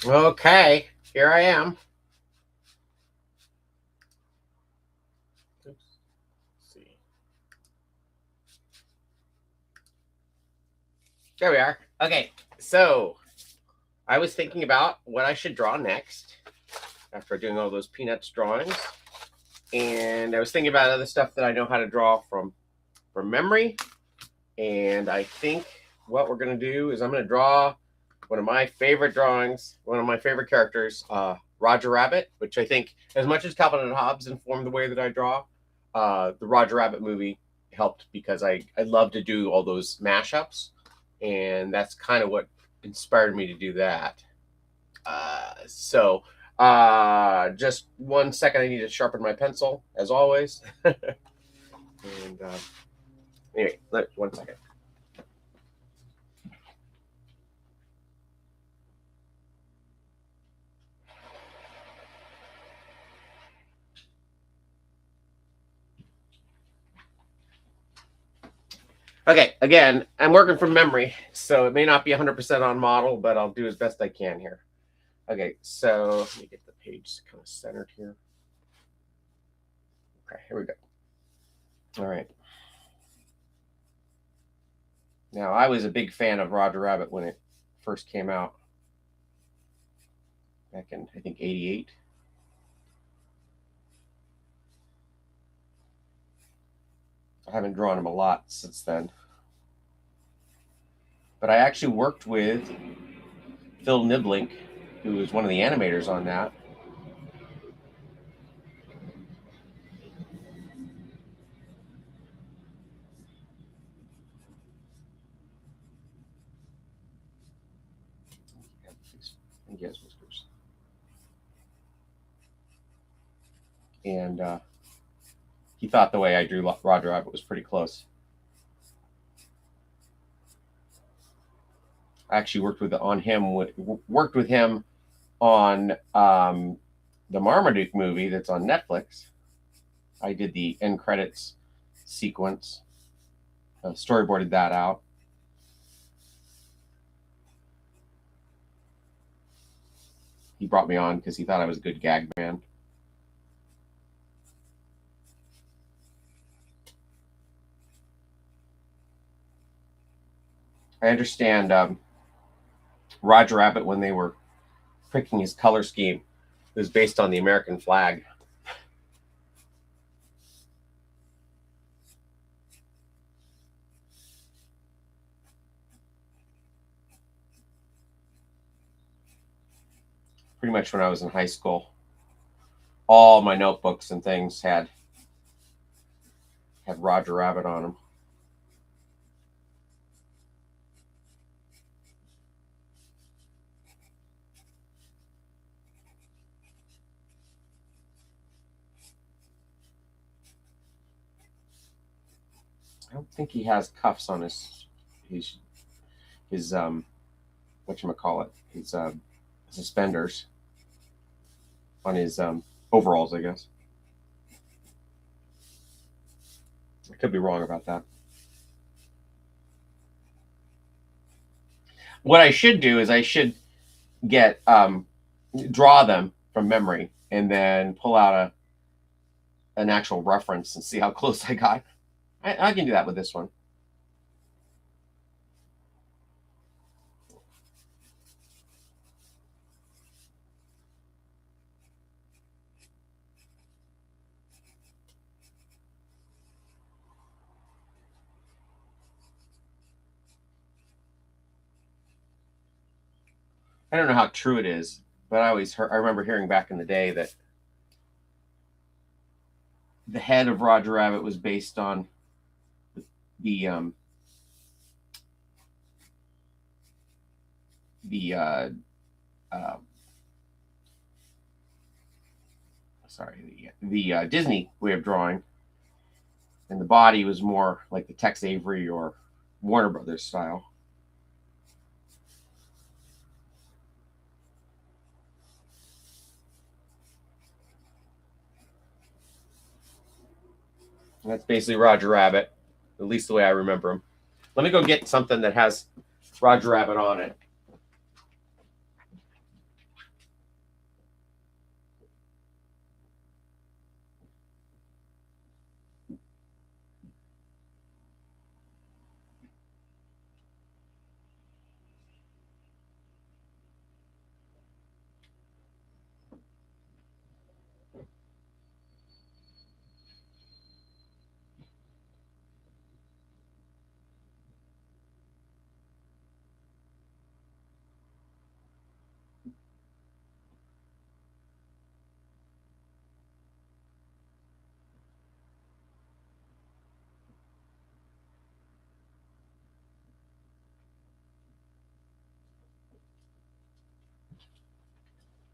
Okay, here I am. Oops. Let's see. There we are. Okay, so I was thinking about what I should draw next after doing all those Peanuts drawings. And I was thinking about other stuff that I know how to draw from memory. And I think what we're going to do is I'm going to draw one of my favorite drawings, one of my favorite characters, Roger Rabbit, which I think, as much as Calvin and Hobbes informed the way that I draw, the Roger Rabbit movie helped because I love to do all those mashups. And that's kind of what inspired me to do that. Just 1 second, I need to sharpen my pencil, as always. And anyway, 1 second. Okay, again, I'm working from memory, so it may not be 100% on model, but I'll do as best I can here. Okay, so let me get the page kind of centered here. Okay, here we go. All right. Now, I was a big fan of Roger Rabbit when it first came out back in, I think, 88. I haven't drawn him a lot since then. But I actually worked with Phil Niblink, who was one of the animators on that. I think he has whiskers. And he thought the way I drew Roger Rabbit was pretty close. I actually worked with him on the Marmaduke movie that's on Netflix. I did the end credits sequence, storyboarded that out. He brought me on because he thought I was a good gag man. I understand Roger Rabbit, when they were picking his color scheme, it was based on the American flag. Pretty much when I was in high school, all my notebooks and things had Roger Rabbit on them. I don't think he has cuffs on his whatchamacallit, his suspenders on his overalls, I guess. I could be wrong about that. What I should do is I should get draw them from memory and then pull out an actual reference and see how close I got. I can do that with this one. I don't know how true it is, but I remember hearing back in the day that the head of Roger Rabbit was based on the the Disney way of drawing, and the body was more like the Tex Avery or Warner Brothers style. And that's basically Roger Rabbit, at least the way I remember him. Let me go get something that has Roger Rabbit on it.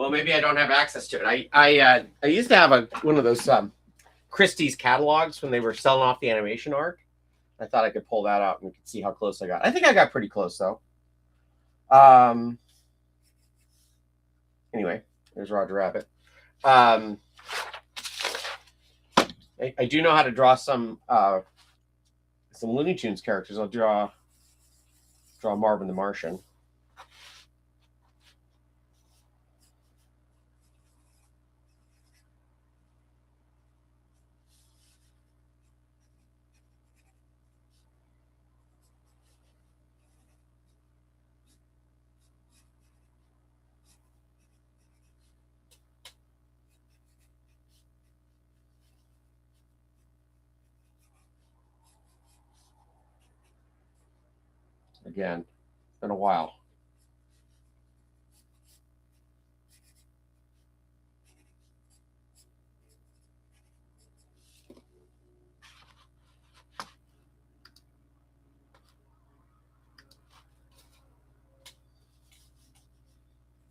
Well, maybe I don't have access to it. I used to have one of those Christie's catalogs when they were selling off the animation art. I thought I could pull that out and we could see how close I got. I think I got pretty close though. Anyway, there's Roger Rabbit. I do know how to draw some Looney Tunes characters. I'll draw Marvin the Martian. Again, it's been a while.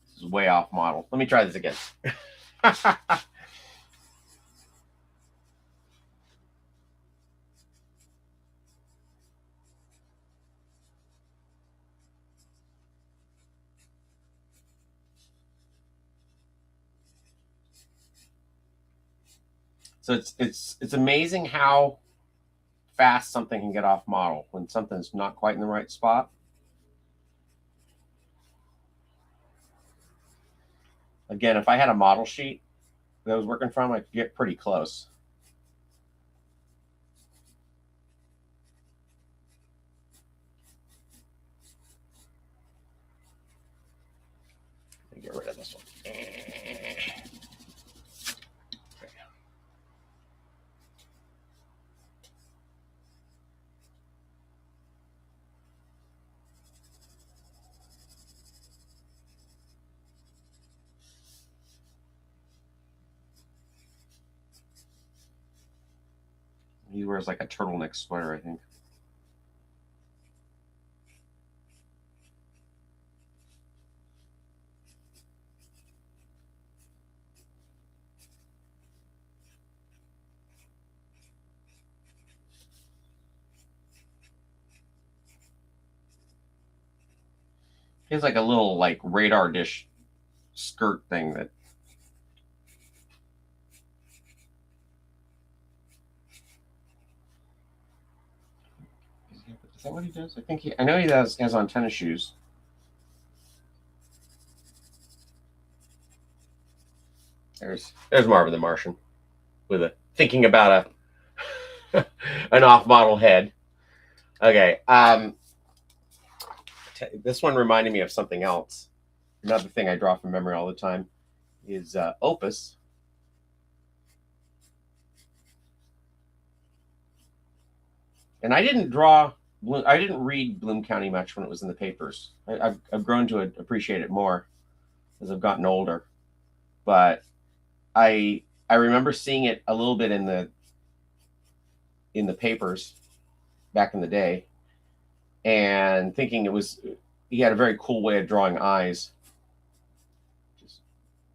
This is way off model. Let me try this again. So it's amazing how fast something can get off model when something's not quite in the right spot. Again, if I had a model sheet that I was working from, I could get pretty close. Let me get rid of this one. He wears like a turtleneck sweater, I think. He has like a little like radar dish skirt thing that. Is that what he does? I know he has on tennis shoes. There's Marvin the Martian with thinking about an off-model head. Okay. This one reminded me of something else. Another thing I draw from memory all the time is Opus. And I didn't read Bloom County much when it was in the papers. I've grown to appreciate it more as I've gotten older. But I remember seeing it a little bit in the papers back in the day and thinking he had a very cool way of drawing eyes. Just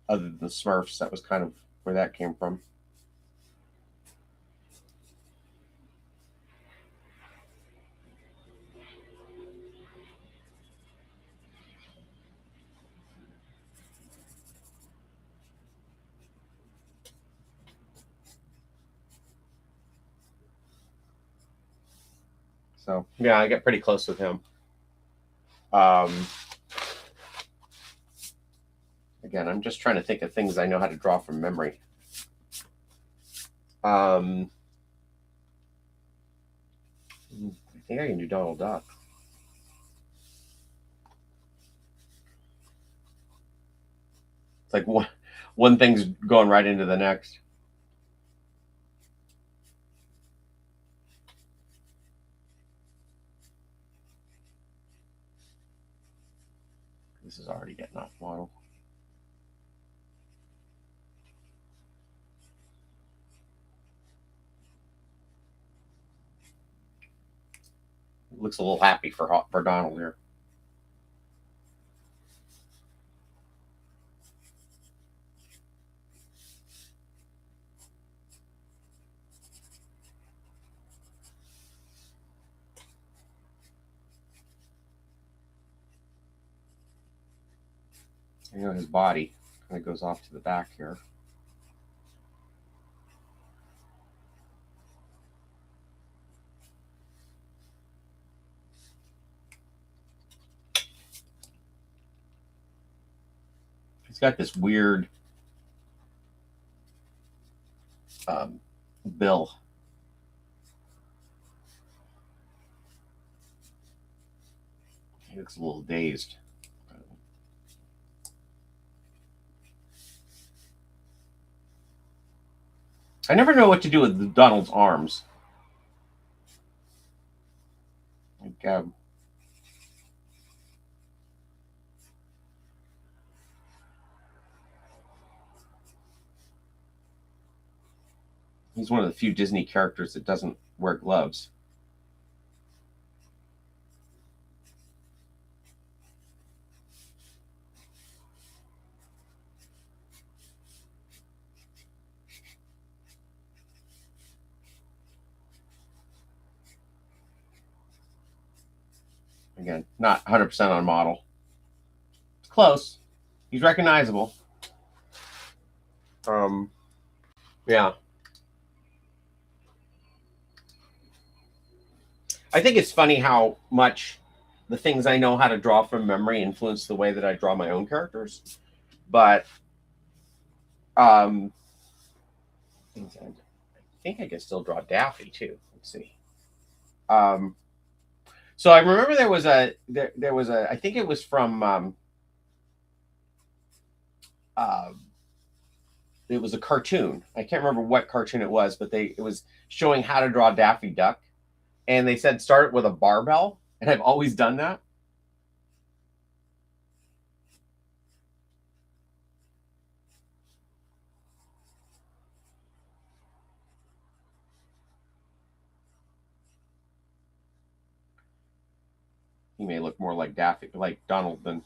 other than the Smurfs, that was kind of where that came from. So yeah, I got pretty close with him. Again, I'm just trying to think of things I know how to draw from memory. I think I can do Donald Duck. It's like one thing's going right into the next. This is already getting off model. Looks a little happy for Donald here. You know, his body kind of goes off to the back here. He's got this weird bill. He looks a little dazed. I never know what to do with Donald's arms. Like, he's one of the few Disney characters that doesn't wear gloves. Again, not 100% on model. It's close. He's recognizable. Yeah. I think it's funny how much the things I know how to draw from memory influence the way that I draw my own characters. But I think I can still draw Daffy too. Let's see. So I remember there was a I think it was from it was a cartoon. I can't remember what cartoon it was, but it was showing how to draw Daffy Duck, and they said start with a barbell, and I've always done that. He may look more like Daffy, like Donald, than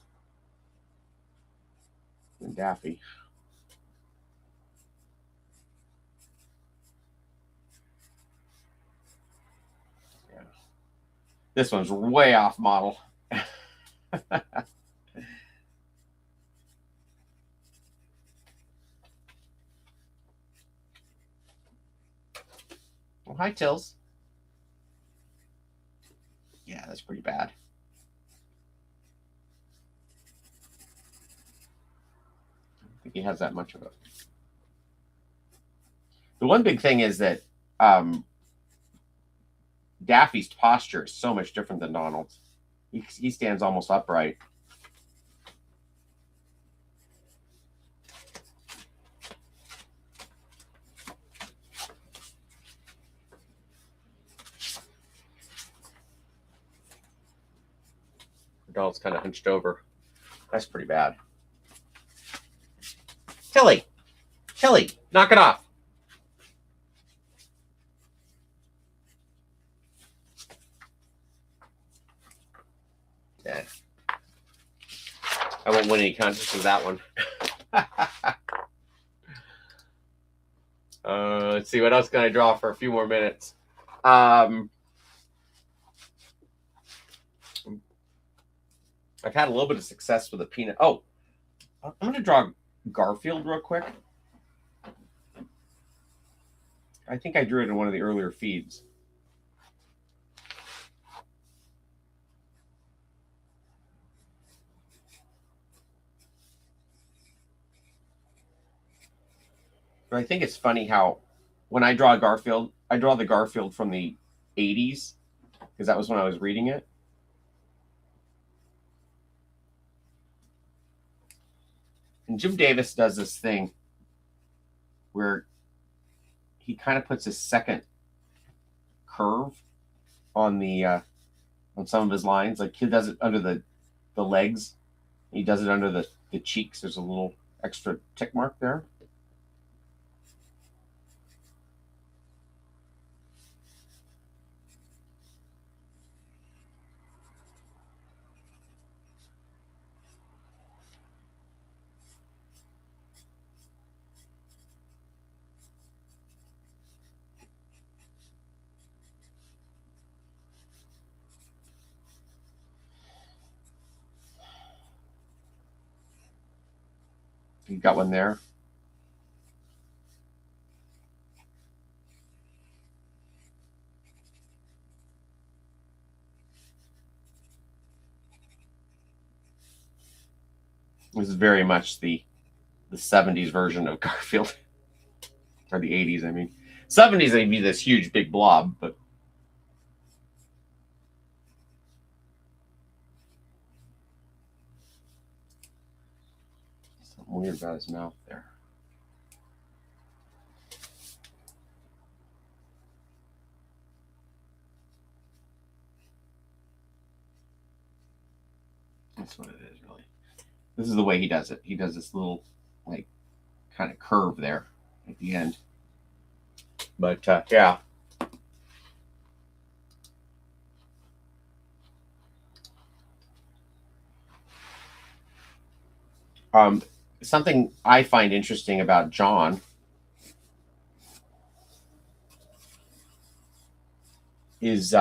Daffy. Yeah. This one's way off model. Well, hi, Tills. Yeah, that's pretty bad. I don't think he has that much of it. The one big thing is that Daffy's posture is so much different than Donald's. He stands almost upright. Donald's kind of hunched over. That's pretty bad. Tilly, knock it off. Yeah. I won't win any contests with that one. Let's see, what else can I draw for a few more minutes? I've had a little bit of success with a peanut. Oh, I'm going to draw Garfield real quick. I think I drew it in one of the earlier feeds. But I think it's funny how when I draw Garfield, I draw the Garfield from the 80s because that was when I was reading it. And Jim Davis does this thing where he kind of puts a second curve on the on some of his lines. Like he does it under the legs. He does it under the cheeks. There's a little extra tick mark there. You got one there. This is very much the 70s version of Garfield. Or the 80s, I mean. 70s, they'd be this huge, big blob, but something weird about his mouth there. That's what it is, really. This is the way he does it. He does this little, like, kind of curve there at the end. But, yeah. Something I find interesting about John is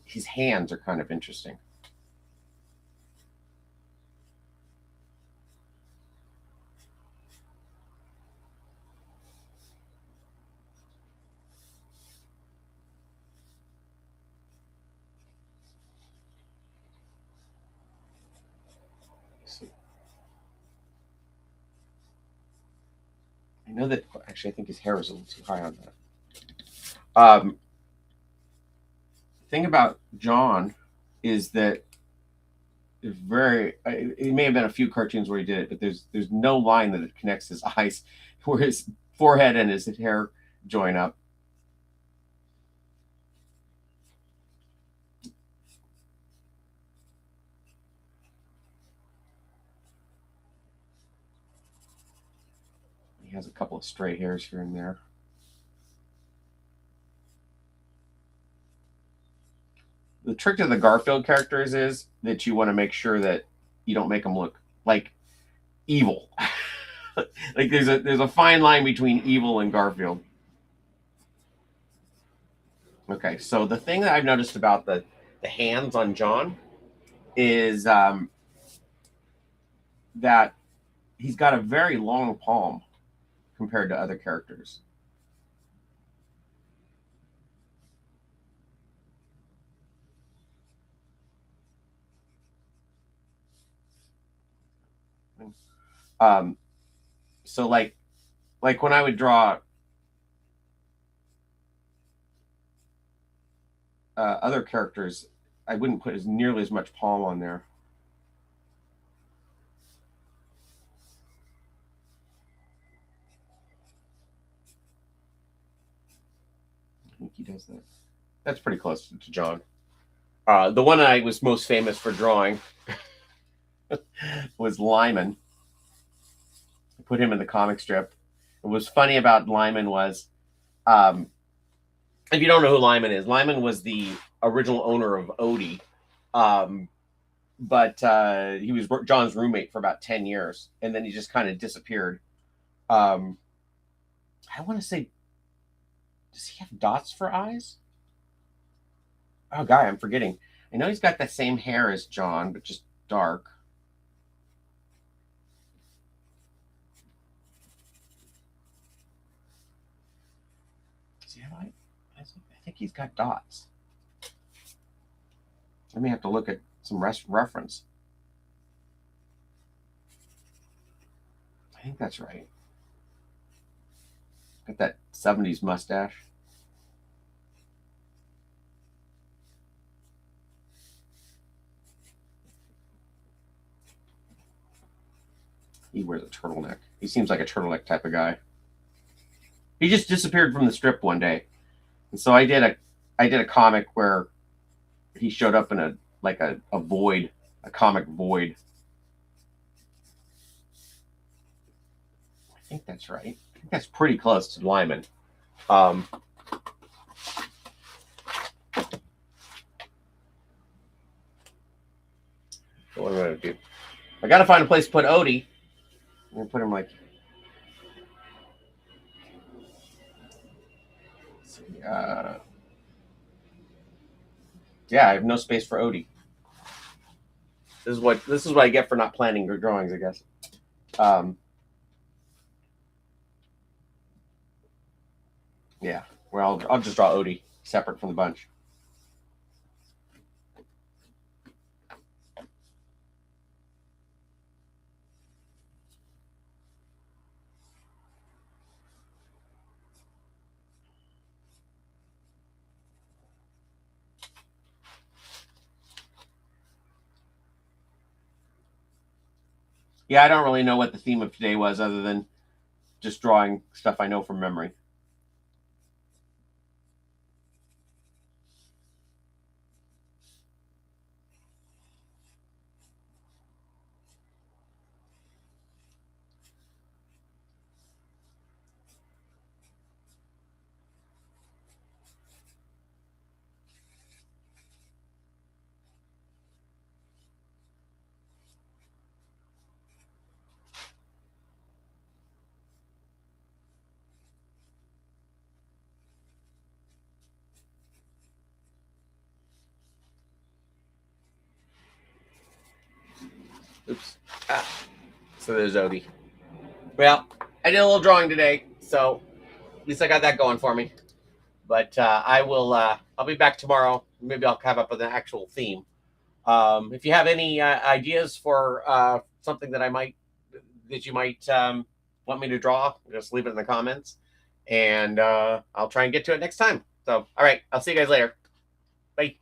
his hands are kind of interesting. I know that, actually, I think his hair is a little too high on that. Thing about John is that it may have been a few cartoons where he did it, but there's no line that it connects his eyes where his forehead and his hair join up. He has a couple of stray hairs here and there. The trick to the Garfield characters is that you want to make sure that you don't make them look like evil. Like there's a fine line between evil and Garfield. Okay, so the thing that I've noticed about the hands on John is that he's got a very long palm compared to other characters. So like when I would draw other characters, I wouldn't put nearly as much palm on there. I think he does that. That's pretty close to John. The one I was most famous for drawing was Lyman. I put him in the comic strip. What was funny about Lyman was, if you don't know who Lyman is, Lyman was the original owner of Odie. But he was John's roommate for about 10 years, and then he just kind of disappeared. I want to say, does he have dots for eyes? Oh, guy, I'm forgetting. I know he's got the same hair as John, but just dark. Does he have eyes? I think he's got dots. I may have to look at some reference. I think that's right. Got that 70s mustache. He wears a turtleneck. He seems like a turtleneck type of guy. He just disappeared from the strip one day. And so I did a comic where he showed up in a void, a comic void. I think that's right. I think that's pretty close to Lyman. What am I going to do? I got to find a place to put Odie. I'm going to put him like... Let's see, yeah, I have no space for Odie. This is what I get for not planning your drawings, I guess. Yeah. Well, I'll just draw Odie separate from the bunch. Yeah, I don't really know what the theme of today was other than just drawing stuff I know from memory. Oops. Ah. So there's Odie. Well, I did a little drawing today, so at least I got that going for me. But I will. I'll be back tomorrow. Maybe I'll come up with an actual theme. If you have any ideas for something that you might want me to draw, just leave it in the comments, and I'll try and get to it next time. So, all right, I'll see you guys later. Bye.